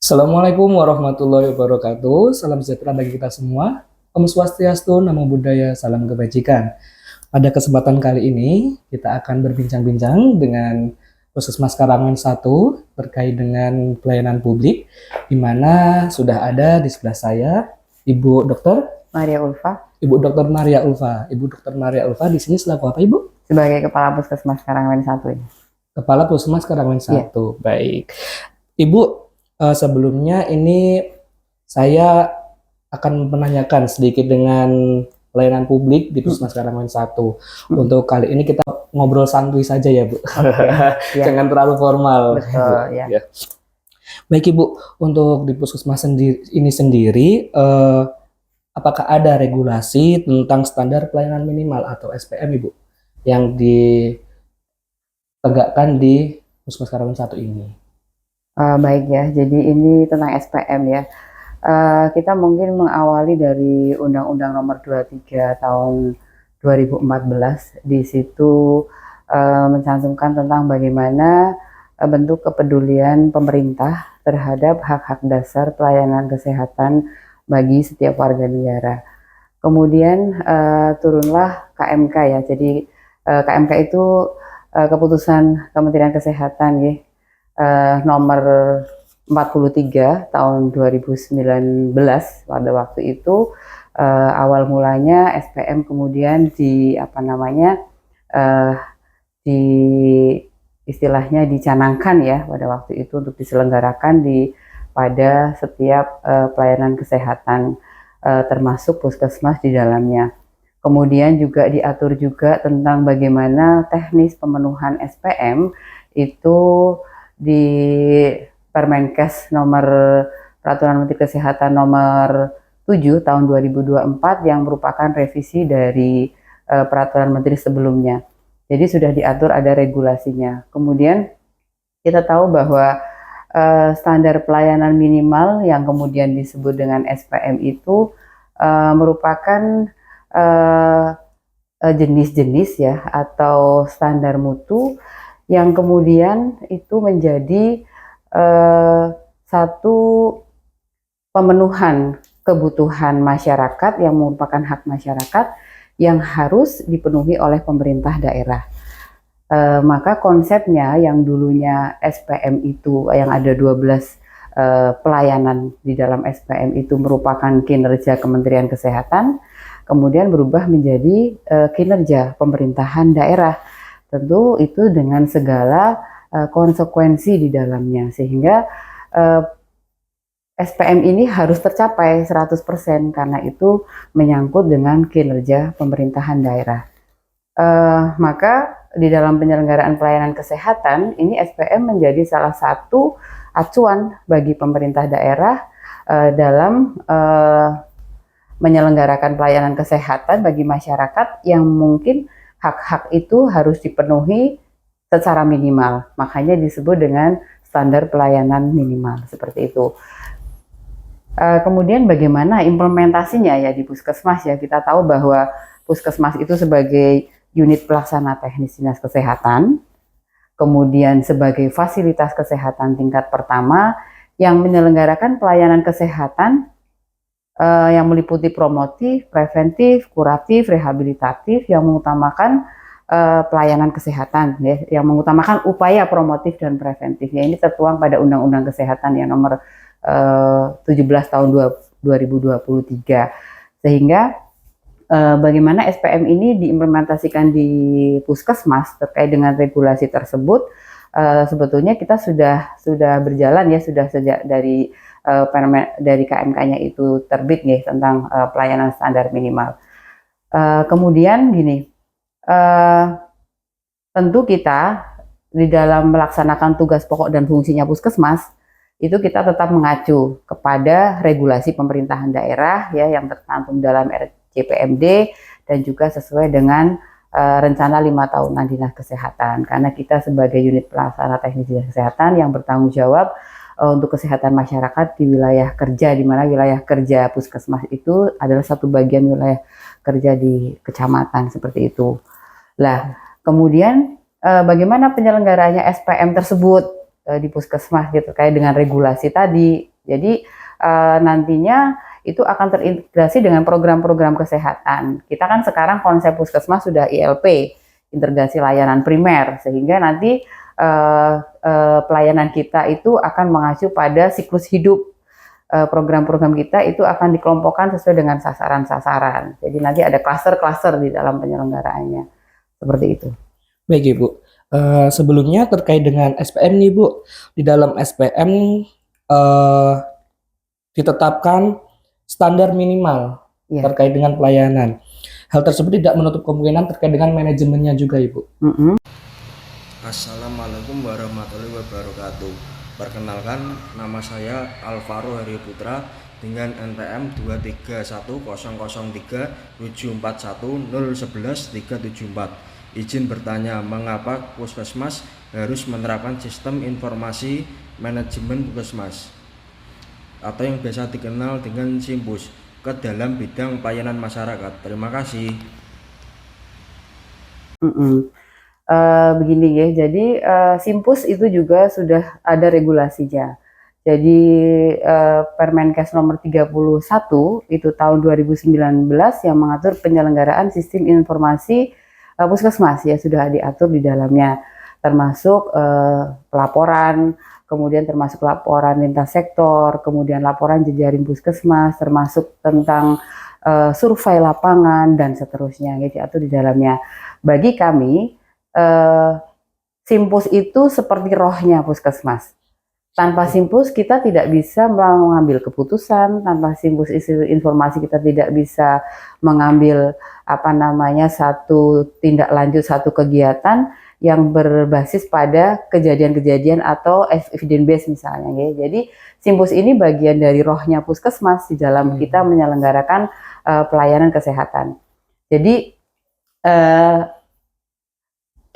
Assalamualaikum warahmatullahi wabarakatuh. Salam sejahtera bagi kita semua. Om Swastiastu, Namo Buddhaya, salam kebajikan. Pada kesempatan kali ini, kita akan berbincang-bincang dengan Puskesmas Karangmen 1 terkait dengan pelayanan publik, di mana sudah ada di sebelah saya Ibu Dokter Maria Ulfa Ibu Dokter Maria Ulfa. Ibu Dokter Maria Ulfa di sini selaku apa, Ibu? sebagai Kepala Puskesmas Karangmen 1 ini. Kepala Puskesmas Karangmen 1. Baik. Ibu, sebelumnya ini saya akan menanyakan sedikit dengan pelayanan publik di Puskesmas Karangmen 1. Untuk kali ini kita ngobrol santuy saja ya, Bu. Ya. Jangan terlalu formal. Betul, ya. Ya. Baik, Ibu, untuk di Puskesmas ini sendiri, apakah ada regulasi tentang standar pelayanan minimal atau SPM, Ibu, yang ditegakkan di Puskesmas Karangmen 1 ini? Baik ya, jadi ini tentang SPM ya. Kita mungkin mengawali dari Undang-Undang Nomor 23 tahun 2014. Di situ mencantumkan tentang bagaimana bentuk kepedulian pemerintah terhadap hak-hak dasar pelayanan kesehatan bagi setiap warga negara. Kemudian turunlah KMK ya. Jadi KMK itu keputusan Kementerian Kesehatan ya. Nomor 43 tahun 2019 pada waktu itu awal mulanya SPM kemudian di istilahnya dicanangkan ya pada waktu itu untuk diselenggarakan pada setiap pelayanan kesehatan termasuk puskesmas di dalamnya. Kemudian juga diatur juga tentang bagaimana teknis pemenuhan SPM itu di Permenkes nomor Peraturan Menteri Kesehatan nomor 7 tahun 2024 yang merupakan revisi dari Peraturan Menteri sebelumnya. Jadi sudah diatur ada regulasinya. Kemudian kita tahu bahwa standar pelayanan minimal yang kemudian disebut dengan SPM itu merupakan jenis-jenis ya atau standar mutu yang kemudian itu menjadi satu pemenuhan kebutuhan masyarakat yang merupakan hak masyarakat yang harus dipenuhi oleh pemerintah daerah. Maka konsepnya yang dulunya SPM itu yang ada 12 pelayanan di dalam SPM itu merupakan kinerja Kementerian Kesehatan, kemudian berubah menjadi kinerja pemerintahan daerah. Tentu itu dengan segala konsekuensi di dalamnya, sehingga SPM ini harus tercapai 100% karena itu menyangkut dengan kinerja pemerintahan daerah. Maka di dalam penyelenggaraan pelayanan kesehatan ini SPM menjadi salah satu acuan bagi pemerintah daerah dalam menyelenggarakan pelayanan kesehatan bagi masyarakat yang mungkin hak-hak itu harus dipenuhi secara minimal. Makanya disebut dengan standar pelayanan minimal seperti itu. Kemudian bagaimana implementasinya ya di puskesmas ya. Kita tahu bahwa puskesmas itu sebagai unit pelaksana teknis dinas kesehatan, kemudian sebagai fasilitas kesehatan tingkat pertama yang menyelenggarakan pelayanan kesehatan yang meliputi promotif, preventif, kuratif, rehabilitatif yang mengutamakan pelayanan kesehatan ya, yang mengutamakan upaya promotif dan preventif ya. Ini tertuang pada Undang-Undang Kesehatan yang nomor 17 tahun 2023. Sehingga bagaimana SPM ini diimplementasikan di puskesmas terkait dengan regulasi tersebut, sebetulnya kita sudah berjalan ya, sudah sejak dari KMK-nya itu terbit nih tentang pelayanan standar minimal. Kemudian gini, tentu kita di dalam melaksanakan tugas pokok dan fungsinya puskesmas itu kita tetap mengacu kepada regulasi pemerintahan daerah ya yang tercantum dalam RCPMD dan juga sesuai dengan rencana 5 tahunan dinas kesehatan, karena kita sebagai unit pelaksana teknis dinas kesehatan yang bertanggung jawab untuk kesehatan masyarakat di wilayah kerja, di mana wilayah kerja puskesmas itu adalah satu bagian wilayah kerja di kecamatan seperti itu. Lah, kemudian bagaimana penyelenggaranya SPM tersebut di puskesmas gitu, terkait dengan regulasi tadi Jadi nantinya itu akan terintegrasi dengan program-program kesehatan. Kita kan sekarang konsep puskesmas sudah ILP, integrasi layanan primer, sehingga nanti pelayanan kita itu akan mengacu pada siklus hidup. Program-program kita itu akan dikelompokkan sesuai dengan sasaran-sasaran. Jadi nanti ada klaster-klaster di dalam penyelenggaraannya. Seperti itu. Baik Ibu. Sebelumnya terkait dengan SPM nih Bu, di dalam SPM ditetapkan standar minimal Ya. terkait dengan pelayanan. Hal tersebut tidak menutup kemungkinan terkait dengan manajemennya juga Ibu. Assalamualaikum warahmatullahi wabarakatuh. Perkenalkan, nama saya Alvaro Heri Putra dengan NPM 23103741011 Izin bertanya, mengapa Puskesmas harus menerapkan sistem informasi manajemen Puskesmas atau yang biasa dikenal dengan SIMPUS ke dalam bidang pelayanan masyarakat? Terima kasih. Begini ya, jadi SIMPUS itu juga sudah ada regulasinya. Jadi Permenkes nomor 31 itu tahun 2019 yang mengatur penyelenggaraan sistem informasi puskesmas ya, sudah diatur di dalamnya, termasuk pelaporan, kemudian termasuk laporan lintas sektor, kemudian laporan jejaring puskesmas, termasuk tentang survei lapangan dan seterusnya, ya, diatur di dalamnya. Bagi kami SIMPUS itu seperti rohnya puskesmas. Tanpa SIMPUS kita tidak bisa mengambil keputusan, tanpa SIMPUS informasi kita tidak bisa mengambil satu tindak lanjut satu kegiatan yang berbasis pada kejadian-kejadian atau evidence based misalnya ya. Jadi SIMPUS ini bagian dari rohnya puskesmas di dalam kita menyelenggarakan pelayanan kesehatan. Jadi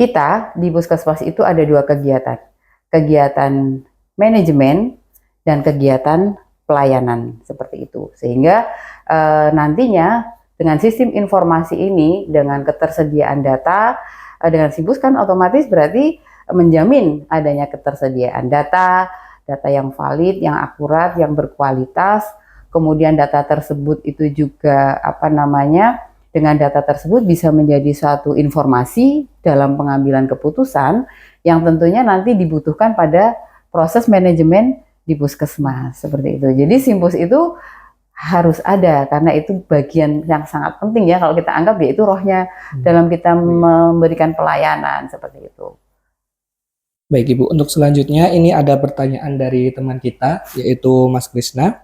kita di puskesmas itu ada dua kegiatan. Kegiatan manajemen dan kegiatan pelayanan seperti itu. Sehingga nantinya dengan sistem informasi ini, dengan ketersediaan data, dengan SIMPUS kan otomatis berarti menjamin adanya ketersediaan data yang valid, yang akurat, yang berkualitas. Kemudian data tersebut itu juga dengan data tersebut bisa menjadi suatu informasi dalam pengambilan keputusan yang tentunya nanti dibutuhkan pada proses manajemen di puskesmas seperti itu. Jadi SIMPUS itu harus ada karena itu bagian yang sangat penting ya, kalau kita anggap ya itu rohnya dalam kita memberikan pelayanan seperti itu. Baik Ibu, untuk selanjutnya ini ada pertanyaan dari teman kita yaitu Mas Krisna.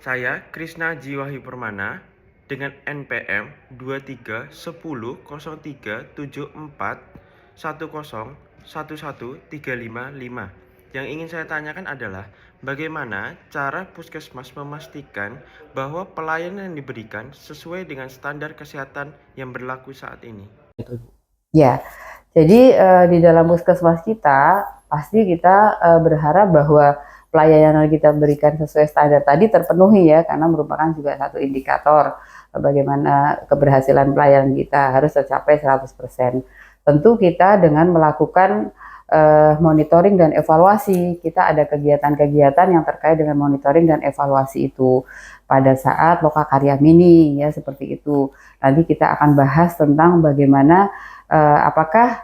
Saya Krisna Jiwahi Permana dengan NPM 231034101135. Yang ingin saya tanyakan adalah bagaimana cara puskesmas memastikan bahwa pelayanan yang diberikan sesuai dengan standar kesehatan yang berlaku saat ini? Ya, jadi di dalam puskesmas kita pasti kita berharap bahwa pelayanan yang kita berikan sesuai standar tadi terpenuhi ya, karena merupakan juga satu indikator bagaimana keberhasilan pelayanan kita harus tercapai 100%. Tentu kita dengan melakukan monitoring dan evaluasi, kita ada kegiatan-kegiatan yang terkait dengan monitoring dan evaluasi itu pada saat Lokakarya Mini ya, seperti itu. Nanti kita akan bahas tentang bagaimana apakah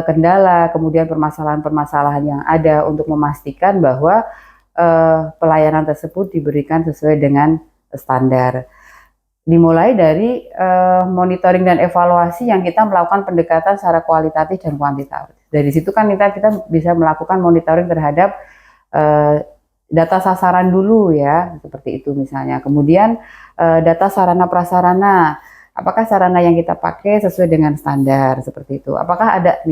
kendala, kemudian permasalahan-permasalahan yang ada untuk memastikan bahwa pelayanan tersebut diberikan sesuai dengan standar. Dimulai dari monitoring dan evaluasi yang kita melakukan pendekatan secara kualitatif dan kuantitatif. Dari situ kan kita bisa melakukan monitoring terhadap data sasaran dulu ya, seperti itu misalnya. Kemudian data sarana prasarana, apakah sarana yang kita pakai sesuai dengan standar seperti itu. Apakah ada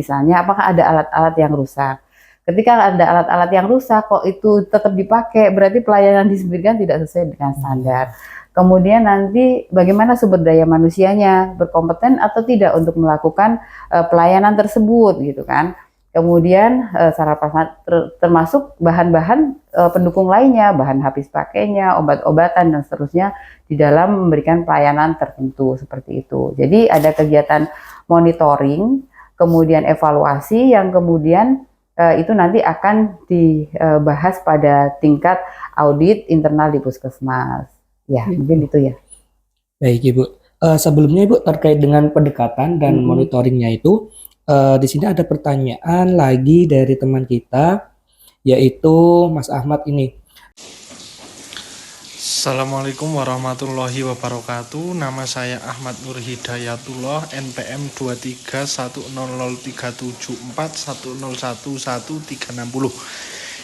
alat-alat yang rusak. Ketika ada alat-alat yang rusak kok itu tetap dipakai, berarti pelayanan disebutkan tidak sesuai dengan standar. Kemudian nanti bagaimana sumber daya manusianya, berkompeten atau tidak untuk melakukan pelayanan tersebut gitu kan. Kemudian termasuk bahan-bahan pendukung lainnya, bahan habis pakainya, obat-obatan dan seterusnya di dalam memberikan pelayanan tertentu seperti itu. Jadi ada kegiatan monitoring, kemudian evaluasi yang kemudian itu nanti akan dibahas pada tingkat audit internal di Puskesmas. Ya, mungkin itu ya. Baik Ibu. Sebelumnya Ibu terkait dengan pendekatan dan monitoringnya itu, di sini ada pertanyaan lagi dari teman kita, yaitu Mas Ahmad ini. Assalamualaikum warahmatullahi wabarakatuh. Nama saya Ahmad Nur Hidayatullah, NPM 231037410111360.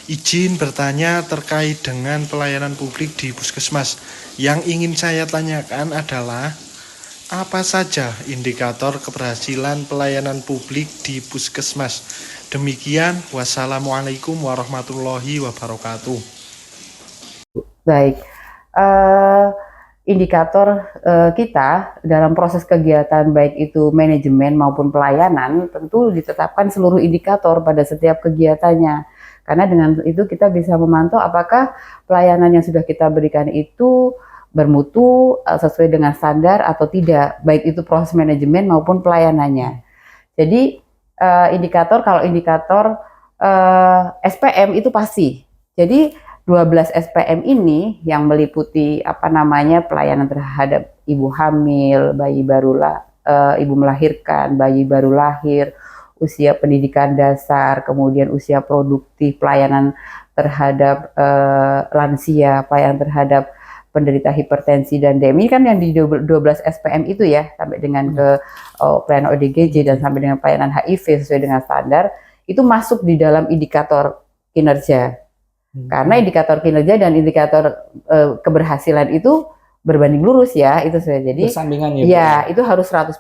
Izin bertanya terkait dengan pelayanan publik di Puskesmas. Yang ingin saya tanyakan adalah apa saja indikator keberhasilan pelayanan publik di Puskesmas? Demikian, wassalamualaikum warahmatullahi wabarakatuh. Baik. Indikator kita dalam proses kegiatan baik itu manajemen maupun pelayanan tentu ditetapkan seluruh indikator pada setiap kegiatannya, karena dengan itu kita bisa memantau apakah pelayanan yang sudah kita berikan itu bermutu, sesuai dengan standar atau tidak, baik itu proses manajemen maupun pelayanannya. Jadi kalau indikator SPM itu pasti. Jadi 12 SPM ini yang meliputi pelayanan terhadap ibu hamil, ibu melahirkan, bayi baru lahir, usia pendidikan dasar, kemudian usia produktif, pelayanan terhadap lansia, pelayanan terhadap penderita hipertensi dan DM. Ini kan yang di 12 SPM itu ya, sampai dengan ke pelayanan ODGJ dan sampai dengan pelayanan HIV sesuai dengan standar, itu masuk di dalam indikator kinerja. Karena indikator kinerja dan indikator keberhasilan itu berbanding lurus ya, itu sudah jadi Bersampingan ya, ya itu harus 100%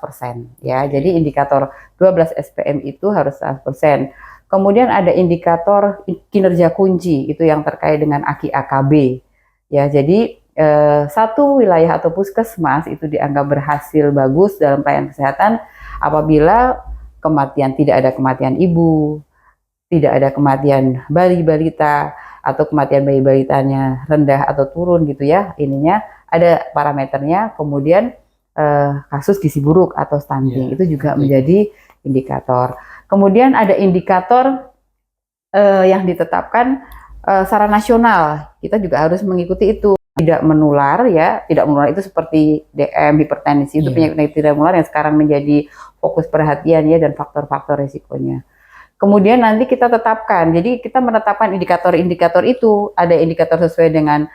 ya. Jadi indikator 12 SPM itu harus 100%. Kemudian ada indikator kinerja kunci, itu yang terkait dengan AKI-AKB ya. Jadi satu wilayah atau puskesmas itu dianggap berhasil bagus dalam pelayanan kesehatan apabila tidak ada kematian ibu, tidak ada kematian bayi balita, atau kematian bayi balitanya rendah atau turun gitu ya, ininya ada parameternya. Kemudian kasus gizi buruk atau stunting itu juga menjadi indikator. Kemudian ada indikator yang ditetapkan secara nasional, kita juga harus mengikuti itu. Tidak menular ya, tidak menular itu seperti DM, hipertensi, itu penyakit tidak menular yang sekarang menjadi fokus perhatian ya, dan faktor-faktor resikonya. Kemudian nanti kita tetapkan, jadi kita menetapkan indikator-indikator itu, ada indikator sesuai dengan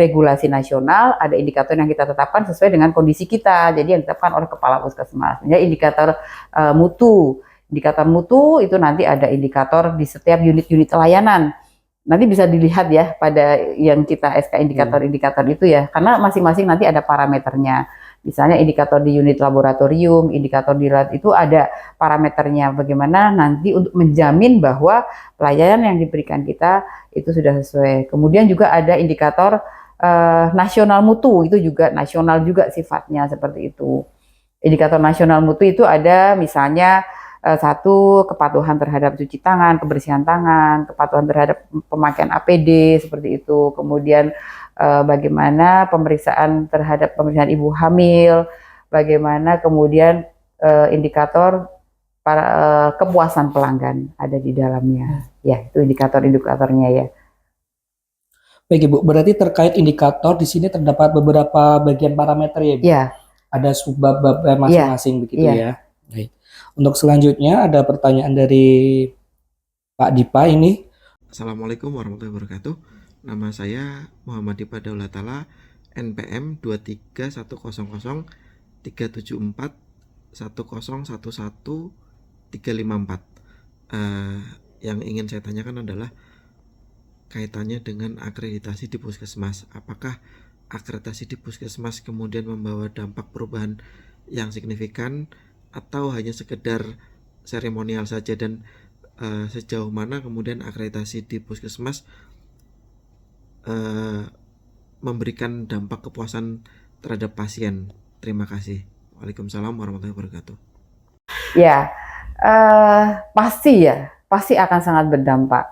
regulasi nasional, ada indikator yang kita tetapkan sesuai dengan kondisi kita, jadi yang ditetapkan oleh kepala puskesmas. Jadi indikator mutu itu nanti ada indikator di setiap unit-unit layanan. Nanti bisa dilihat ya pada yang kita SK indikator-indikator itu ya, karena masing-masing nanti ada parameternya. Misalnya indikator di unit laboratorium, indikator di lab itu ada parameternya, bagaimana nanti untuk menjamin bahwa pelayanan yang diberikan kita itu sudah sesuai. Kemudian juga ada indikator nasional mutu, itu juga nasional juga sifatnya seperti itu. Indikator nasional mutu itu ada misalnya satu, kepatuhan terhadap cuci tangan, kebersihan tangan, kepatuhan terhadap pemakaian APD seperti itu. Kemudian bagaimana pemeriksaan ibu hamil, bagaimana kemudian indikator kepuasan pelanggan ada di dalamnya. Ya, itu indikator-indikatornya ya. Baik Ibu, berarti terkait indikator di sini terdapat beberapa bagian parameter ya Ibu? Ya. Ada subbab masing-masing begitu ya. Baik. Untuk selanjutnya ada pertanyaan dari Pak Dipa ini. Assalamualaikum warahmatullahi wabarakatuh. Nama saya Muhammad Dipa Daulatala, NPM 2310410111354. Yang ingin saya tanyakan adalah kaitannya dengan akreditasi di puskesmas. Apakah akreditasi di puskesmas kemudian membawa dampak perubahan yang signifikan atau hanya sekedar seremonial saja, dan sejauh mana kemudian akreditasi di puskesmas memberikan dampak kepuasan terhadap pasien? Terima kasih. Waalaikumsalam warahmatullahi wabarakatuh. Ya, pasti akan sangat berdampak.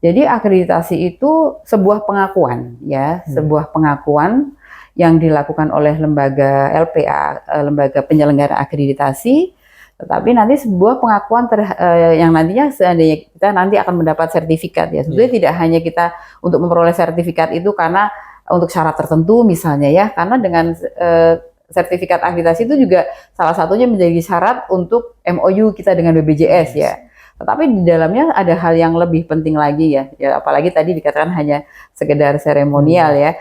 Jadi akreditasi itu sebuah pengakuan ya, sebuah pengakuan yang dilakukan oleh lembaga LPA, lembaga penyelenggara akreditasi Tetapi nanti sebuah pengakuan yang nantinya seandainya kita nanti akan mendapat sertifikat ya. Sebetulnya tidak hanya kita untuk memperoleh sertifikat itu karena untuk syarat tertentu misalnya ya, karena dengan sertifikat akreditasi itu juga salah satunya menjadi syarat untuk MOU kita dengan BPJS ya. Tetapi di dalamnya ada hal yang lebih penting lagi ya, apalagi tadi dikatakan hanya sekedar seremonial ya.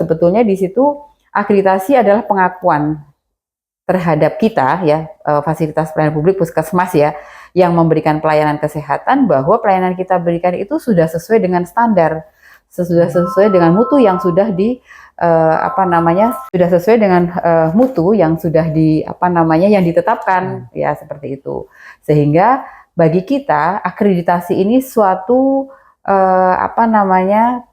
Sebetulnya di situ akreditasi adalah pengakuan terhadap kita ya, fasilitas pelayanan publik puskesmas ya, yang memberikan pelayanan kesehatan bahwa pelayanan kita berikan itu sudah sesuai dengan standar, sudah sesuai dengan mutu yang sudah sudah sesuai dengan mutu yang sudah yang ditetapkan ya, seperti itu. Sehingga bagi kita akreditasi ini suatu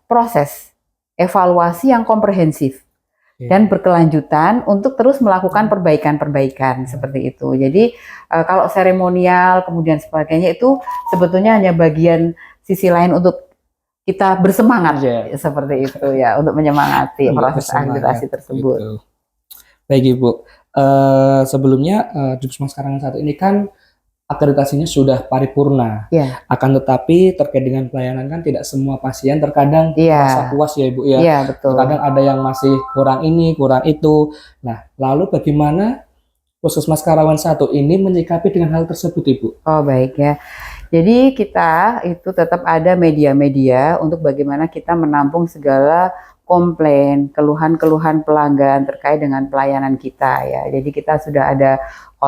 proses evaluasi yang komprehensif dan berkelanjutan untuk terus melakukan perbaikan-perbaikan seperti itu. Jadi kalau seremonial kemudian sebagainya itu sebetulnya hanya bagian sisi lain untuk kita bersemangat seperti itu ya, untuk menyemangati proses akreditasi tersebut. Gitu. Baik Ibu, sebelumnya di Puskesmas Karangan 1 ini kan akreditasinya sudah paripurna. Ya. Akan tetapi terkait dengan pelayanan kan tidak semua pasien terkadang merasa puas ya Ibu ya. Iya, betul. Terkadang ada yang masih kurang ini, kurang itu. Nah, lalu bagaimana Puskesmas Karangan 1 ini menyikapi dengan hal tersebut Ibu? Oh baik ya. Jadi kita itu tetap ada media-media untuk bagaimana kita menampung segala komplain, keluhan-keluhan pelanggan terkait dengan pelayanan kita ya. Jadi kita sudah ada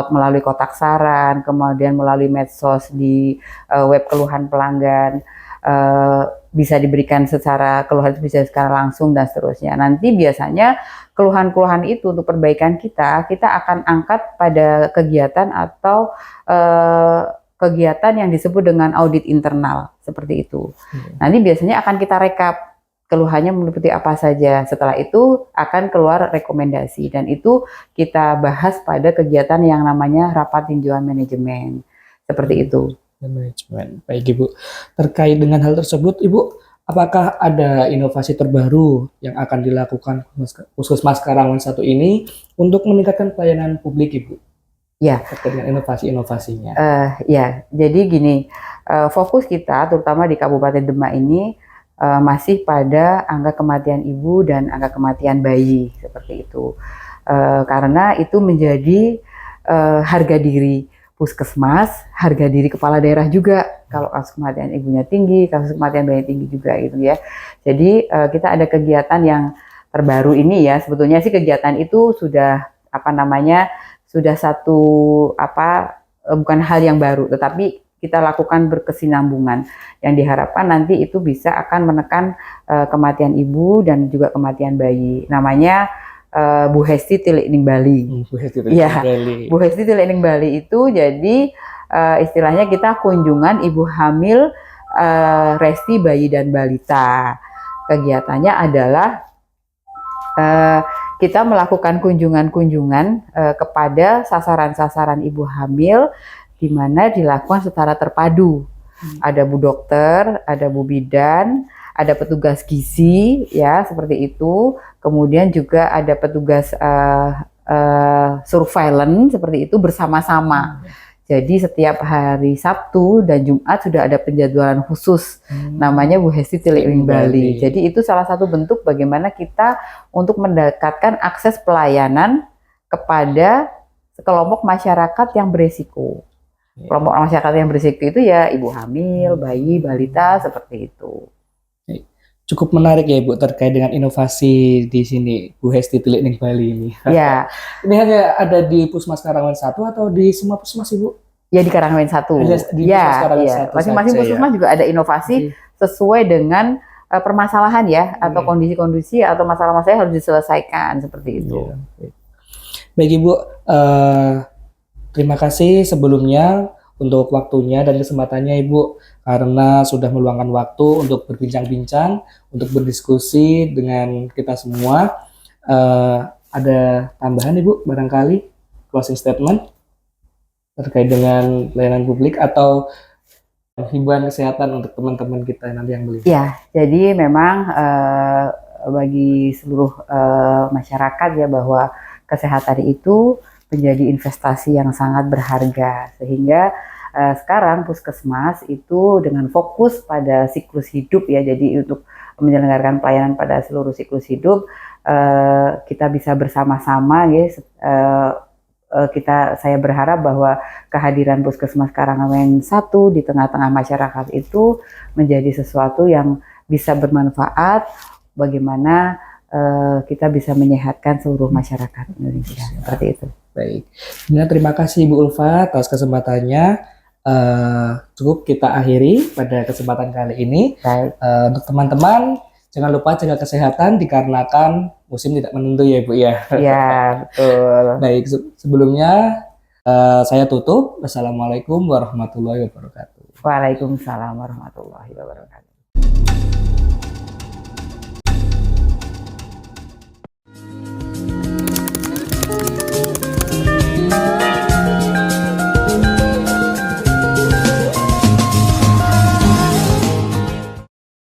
melalui kotak saran, kemudian melalui medsos di web keluhan pelanggan, bisa diberikan secara keluhan itu bisa secara langsung dan seterusnya. Nanti biasanya keluhan-keluhan itu untuk perbaikan kita akan angkat pada kegiatan atau kegiatan yang disebut dengan audit internal seperti itu. Nanti biasanya akan kita rekap keluhannya meliputi apa saja. Setelah itu akan keluar rekomendasi dan itu kita bahas pada kegiatan yang namanya rapat tinjauan manajemen. Seperti itu. Manajemen. Baik Ibu. Terkait dengan hal tersebut Ibu, apakah ada inovasi terbaru yang akan dilakukan Puskesmas Karangan 1 ini untuk meningkatkan pelayanan publik Ibu? Ya. Terkait dengan inovasi-inovasinya. Ya, jadi gini, fokus kita terutama di Kabupaten Demak ini masih pada angka kematian ibu dan angka kematian bayi seperti itu, karena itu menjadi harga diri puskesmas, harga diri kepala daerah juga kalau kasus kematian ibunya tinggi, kasus kematian bayi tinggi juga gitu ya. Jadi kita ada kegiatan yang terbaru ini ya, sebetulnya sih kegiatan itu sudah sudah satu bukan hal yang baru, tetapi kita lakukan berkesinambungan yang diharapkan nanti itu bisa akan menekan kematian ibu dan juga kematian bayi. Namanya Bu Hesti Tilik Bali. Bu Hesti Tilik Bali. Bu Hesti Tilik Bali itu jadi istilahnya kita kunjungan ibu hamil, resti, bayi dan balita. Kegiatannya adalah kita melakukan kunjungan-kunjungan kepada sasaran-sasaran ibu hamil, di mana dilakukan secara terpadu. Ada Bu Dokter, ada Bu Bidan, ada petugas gizi, ya seperti itu. Kemudian juga ada petugas surveillance seperti itu bersama-sama. Jadi setiap hari Sabtu dan Jumat sudah ada penjadwalan khusus, namanya Bu Hesti Tilik Bali. Jadi itu salah satu bentuk bagaimana kita untuk mendekatkan akses pelayanan kepada kelompok masyarakat yang beresiko. Kelompok masyarakat yang berisiko itu ya ibu hamil, bayi, balita seperti itu. Cukup menarik ya Ibu terkait dengan inovasi di sini Bu Hesti Tilik Bali ini. Ya. Ini hanya ada di Puskesmas Karangan 1 atau di semua puskesmas Ibu? Ya di Karangan 1. Ya. Masing-masing puskesmas juga ada inovasi sesuai dengan permasalahan ya atau kondisi-kondisi atau masalah-masalah yang harus diselesaikan seperti itu. Baik Ibu. Terima kasih sebelumnya untuk waktunya dan kesempatannya Ibu, karena sudah meluangkan waktu untuk berbincang-bincang, untuk berdiskusi dengan kita semua. Ada tambahan Ibu barangkali closing statement terkait dengan pelayanan publik atau himbauan kesehatan untuk teman-teman kita nanti yang melihat? Ya, jadi memang bagi seluruh masyarakat ya bahwa kesehatan itu menjadi investasi yang sangat berharga. Sehingga sekarang puskesmas itu dengan fokus pada siklus hidup ya, jadi untuk menyelenggarakan pelayanan pada seluruh siklus hidup, kita bisa bersama-sama ya, saya berharap bahwa kehadiran Puskesmas Karanggawen 1 di tengah-tengah masyarakat itu menjadi sesuatu yang bisa bermanfaat bagaimana kita bisa menyehatkan seluruh masyarakat Indonesia. Seperti itu. Baik. Terima kasih Bu Ulfa atas kesempatannya. Cukup kita akhiri pada kesempatan kali ini. Baik. Untuk teman-teman, jangan lupa jaga kesehatan dikarenakan musim tidak menentu ya Bu ya. Ya, betul. Baik, sebelumnya saya tutup. Wassalamualaikum warahmatullahi wabarakatuh. Waalaikumsalam warahmatullahi wabarakatuh.